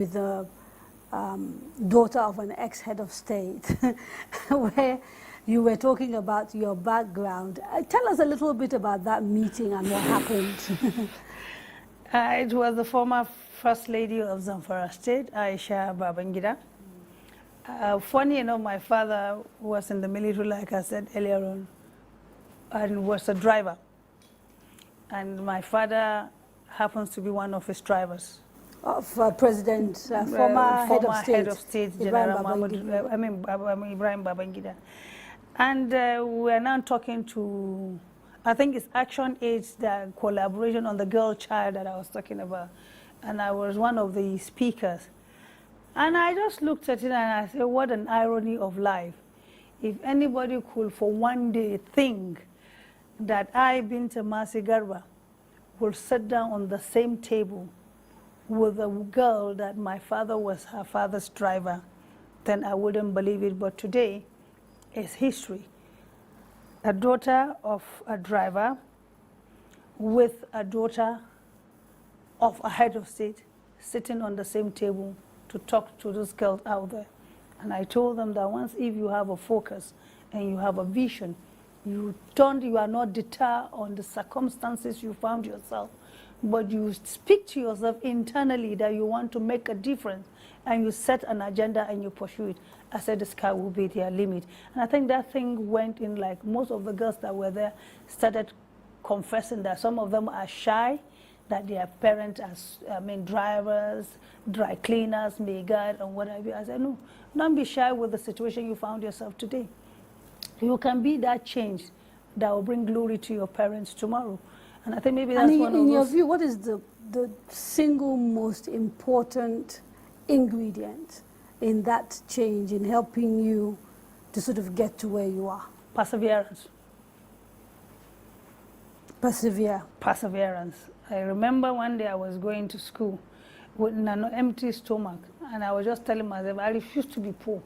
with the daughter of an ex-head of state, where you were talking about your background. Tell us a little bit about that meeting and what happened. It was the former First Lady of Zamfara State, Aisha Babangida. Funny enough, my father was in the military, like I said earlier on, and was a driver. And my father happens to be one of his drivers. Of President, former head of state, General Ibrahim Babangida. And we are now talking to, I think it's Action Aids, the collaboration on the girl child that I was talking about. And I was one of the speakers. And I just looked at it and I said, what an irony of life. If anybody could for one day think that I, Binta Masi Garba, will sit down on the same table with a girl that my father was her father's driver, then I wouldn't believe it. But today is history. A daughter of a driver with a daughter of a head of state sitting on the same table to talk to those girls out there. And I told them that once if you have a focus and you have a vision, you are not deterred on the circumstances you found yourself, but you speak to yourself internally that you want to make a difference, and you set an agenda and you pursue it. I said the sky will be their limit. And I think that thing went in, like most of the girls that were there started confessing that some of them are shy, that their parents are, drivers, dry cleaners, maid, and whatever. I said, no, don't be shy with the situation you found yourself today. You can be that change that will bring glory to your parents tomorrow. And I think maybe that's one of those. In your view, what is the single most important ingredient in that change, in helping you to sort of get to where you are? Perseverance. Persevere. Perseverance. I remember one day I was going to school with an empty stomach, and I was just telling myself, I refuse to be poor,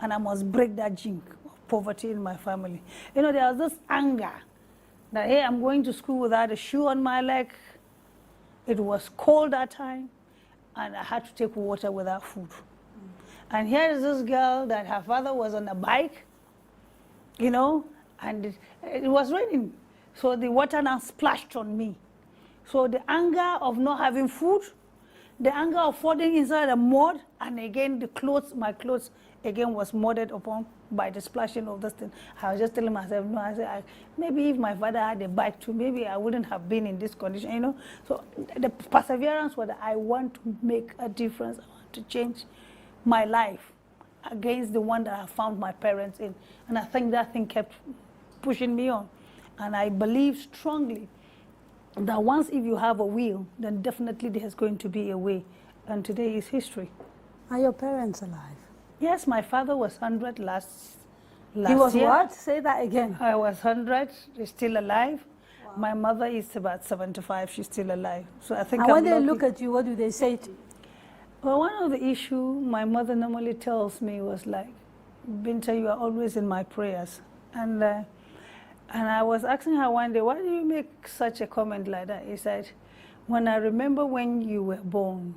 and I must break that jinx of poverty in my family. You know, there was this anger that, hey, I'm going to school without a shoe on my leg. It was cold that time, and I had to take water without food. And here is this girl that her father was on a bike, you know, and it was raining. So the water now splashed on me. So the anger of not having food, the anger of falling inside the mud, and again the clothes, my clothes again was mudded upon by the splashing of this thing. I was just telling myself, no, I said, maybe if my father had a bike too, maybe I wouldn't have been in this condition, you know. So the perseverance was that I want to make a difference, I want to change my life against the one that I found my parents in. And I think that thing kept pushing me on. And I believe strongly that once if you have a will, then definitely there's going to be a way. And today is history. Are your parents alive? Yes, my father was 100 last year. He was what? Say that again. I was 100, he's still alive. Wow. My mother is about 75, she's still alive. So I think and when they look at you, what do they say to you? Well, one of the issues my mother normally tells me was like, Binta, you are always in my prayers. And I was asking her one day, why do you make such a comment like that? He said, when I remember when you were born,